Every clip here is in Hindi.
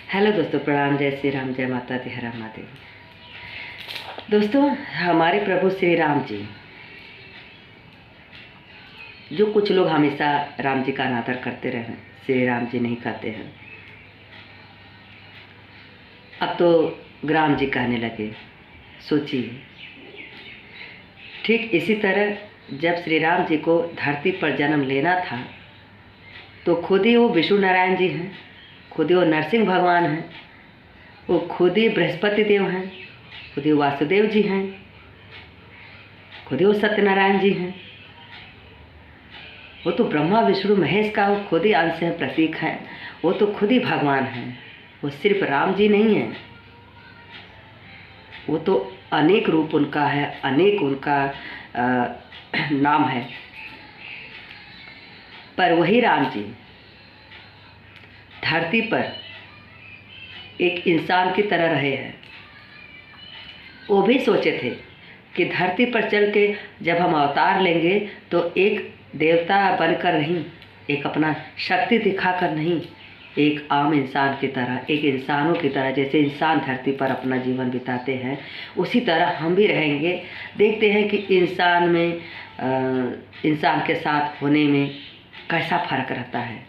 हेलो दोस्तों, प्रणाम। जय श्री राम, जय माता दी, हर हर महादेव। दोस्तों, हमारे प्रभु श्री राम जी, जो कुछ लोग हमेशा राम जी का अनादर करते रहे, श्री राम जी नहीं कहते हैं, अब तो ग्राम जी कहने लगे। सोचिए, ठीक इसी तरह जब श्री राम जी को धरती पर जन्म लेना था तो खुद ही वो विष्णु नारायण जी हैं, खुद ही वो नरसिंह भगवान हैं, वो खुद ही बृहस्पति देव हैं, खुद ही वासुदेव जी हैं, खुद ही वो सत्यनारायण जी हैं। वो तो ब्रह्मा विष्णु महेश का वो खुद ही अंश है, प्रतीक है। वो तो खुद ही भगवान हैं। वो सिर्फ राम जी नहीं है, वो तो अनेक रूप उनका है, अनेक उनका नाम है। पर वही राम जी धरती पर एक इंसान की तरह रहे हैं। वो भी सोचे थे कि धरती पर चल के जब हम अवतार लेंगे तो एक देवता बनकर नहीं, एक अपना शक्ति दिखाकर नहीं, एक आम इंसान की तरह, एक इंसानों की तरह, जैसे इंसान धरती पर अपना जीवन बिताते हैं उसी तरह हम भी रहेंगे। देखते हैं कि इंसान में इंसान के साथ होने में कैसा फर्क रहता है,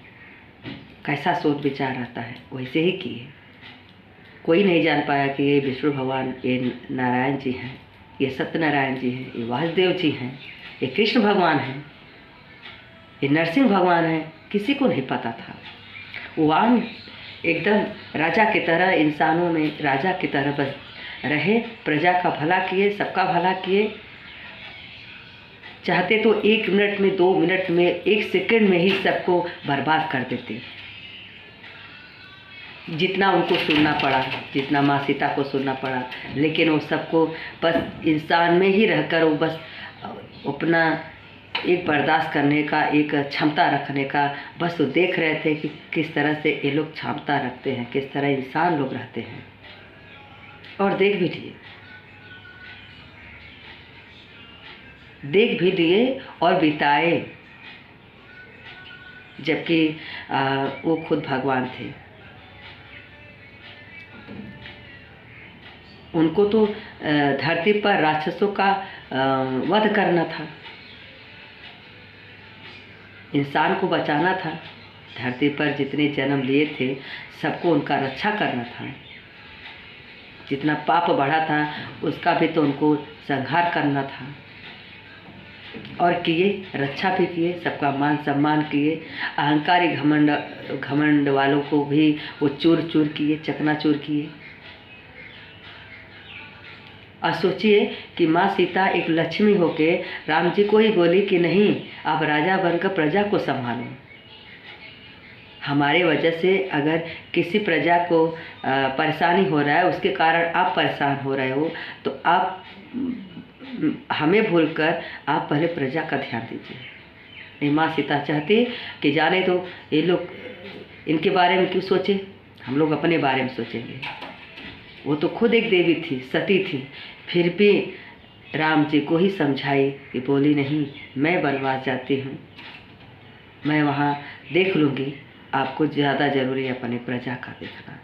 कैसा सोच विचार रहता है। वैसे ही किए। कोई नहीं जान पाया कि ये विष्णु भगवान, ये नारायण जी हैं, ये सत्यनारायण जी हैं, ये वासुदेव जी हैं, ये कृष्ण भगवान हैं, ये नरसिंह भगवान हैं। किसी को नहीं पता था। वो एकदम राजा की तरह, इंसानों में राजा की तरह बस रहे, प्रजा का भला किए, सबका भला किए। चाहते तो 1 मिनट में, 2 मिनट में, 1 सेकंड में ही सबको बर्बाद कर देते। जितना उनको सुनना पड़ा, जितना माँ सीता को सुनना पड़ा, लेकिन वो सबको बस इंसान में ही रहकर वो बस अपना एक बर्दाश्त करने का, एक क्षमता रखने का बस वो देख रहे थे कि किस तरह से ये लोग क्षमता रखते हैं, किस तरह इंसान लोग रहते हैं। और देख भी लिए और बिताए, जबकि वो खुद भगवान थे। उनको तो धरती पर राक्षसों का वध करना था, इंसान को बचाना था। धरती पर जितने जन्म लिए थे सबको उनका रक्षा करना था। जितना पाप बढ़ा था उसका भी तो उनको संहार करना था। और किए, रक्षा भी किए, सबका मान सम्मान किए। अहंकारी घमंड वालों को भी वो चूर चूर किए, चकनाचूर किए। और सोचिए कि माँ सीता एक लक्ष्मी होके राम जी को ही बोली कि नहीं, आप राजा बनकर प्रजा को संभालो। हमारे वजह से अगर किसी प्रजा को परेशानी हो रहा है, उसके कारण आप परेशान हो रहे हो, तो आप हमें भूलकर आप पहले प्रजा का ध्यान दीजिए। नहीं, माँ सीता चाहती कि जाने दो, ये लोग इनके बारे में क्यों सोचे, हम लोग अपने बारे में सोचेंगे। वो तो खुद एक देवी थी, सती थी, फिर भी राम जी को ही समझाई कि बोली नहीं, मैं वनवास जाती हूँ, मैं वहाँ देख लूँगी, आपको ज़्यादा ज़रूरी है अपने प्रजा का देखना।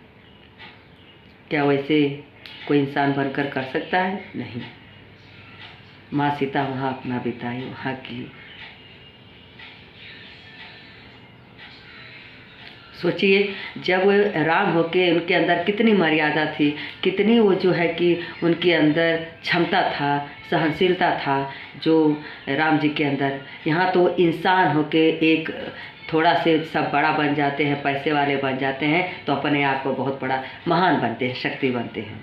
क्या वैसे कोई इंसान बनकर कर सकता है? नहीं। माँ सीता वहाँ अपना बिताई, वहाँ की। सोचिए, जब वो राम होके उनके अंदर कितनी मर्यादा थी, कितनी वो जो है कि उनके अंदर क्षमता था, सहनशीलता था जो राम जी के अंदर। यहाँ तो इंसान होके एक थोड़ा से सब बड़ा बन जाते हैं, पैसे वाले बन जाते हैं, तो अपने आप को बहुत बड़ा महान बनते हैं, शक्ति बनते हैं।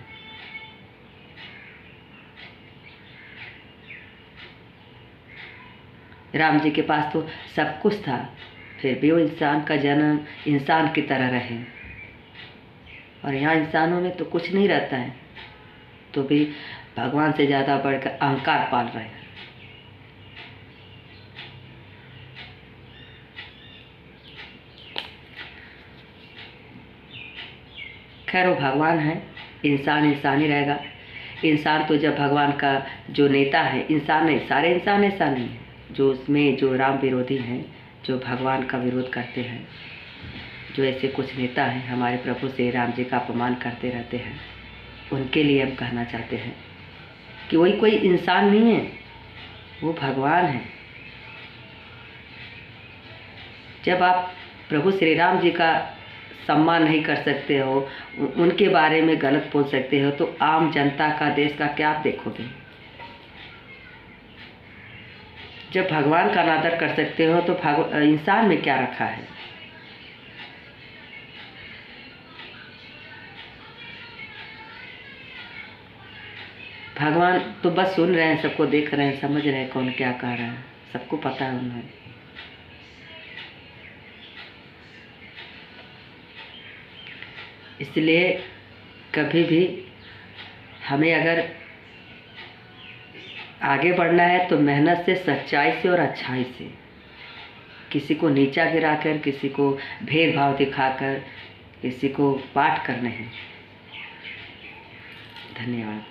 राम जी के पास तो सब कुछ था, फिर भी वो इंसान का जन्म इंसान की तरह रहे। और यहाँ इंसानों में तो कुछ नहीं रहता है, तो भी भगवान से ज़्यादा बढ़कर अहंकार पाल रहे हैं। खैर, वो भगवान है, इंसान इंसान ही रहेगा। इंसान तो जब भगवान का जो नेता है, इंसान नहीं, सारे इंसान ऐसा नहीं है। जो उसमें जो राम विरोधी हैं, जो भगवान का विरोध करते हैं, जो ऐसे कुछ नेता हैं हमारे प्रभु श्री राम जी का अपमान करते रहते हैं, उनके लिए हम कहना चाहते हैं कि वही कोई इंसान नहीं है, वो भगवान है। जब आप प्रभु श्री राम जी का सम्मान नहीं कर सकते हो, उनके बारे में गलत बोल सकते हो, तो आम जनता का, देश का क्या आप देखोगे? जब भगवान का अनादर कर सकते हो तो इंसान में क्या रखा है? भगवान तो बस सुन रहे हैं, सबको देख रहे हैं, समझ रहे हैं कौन क्या कह रहा है, सबको पता है उन्हें। इसलिए कभी भी हमें अगर आगे बढ़ना है तो मेहनत से, सच्चाई से और अच्छाई से, किसी को नीचा गिराकर, किसी को भेदभाव दिखाकर, किसी को पाठ करने हैं। धन्यवाद।